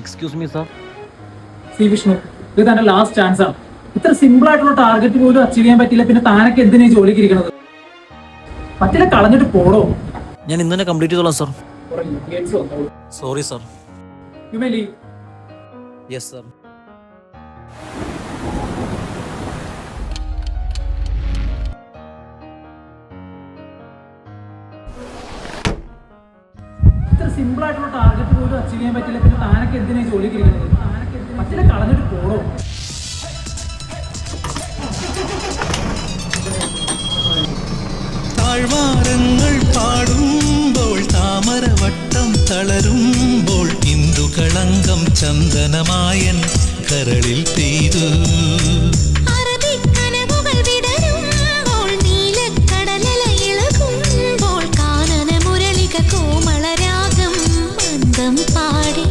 Excuse me sir. C Vishnu, ഇത് തന്റെ last chance ആണ്. ഇത്ര സിമ്പിൾ ആയിട്ടുള്ള ടാർഗറ്റ് പോലും അച്ചീവ് ചെയ്യാൻ പറ്റില്ല, പിന്നെ താനൊക്കെ എന്തിനാ ഈ ജോലിക്ക് ഇരിക്കണത്? പറ്റില്ല, കളഞ്ഞിട്ട് പോടോ. ഞാൻ ഇന്ന് തന്നെ കംപ്ലീറ്റ് ചെയ്തോളാം sir. Sorry sir. You may leave. Yes sir. ഇത്ര സിമ്പിൾ ആയിട്ടുള്ള ടാർഗറ്റ് പോലും അച്ചീവ് ചെയ്യാൻ പറ്റില്ല, പിന്നെ താനൊക്കെ എന്തിനാ ഈ ജോലിക്ക് ഇരിക്കണത്? പറ്റില്ല, കളഞ്ഞിട്ട് പോടോ. താഴ്വാരങ്ങൾ പാടുമ്പോൾ താമരവട്ടം തളരുമ്പോൾ ഇന്ദുകളങ്കം ചന്ദനമായൻ കരളിൽ പെയ്തു. കോമളരാഗം മന്ദം പാടി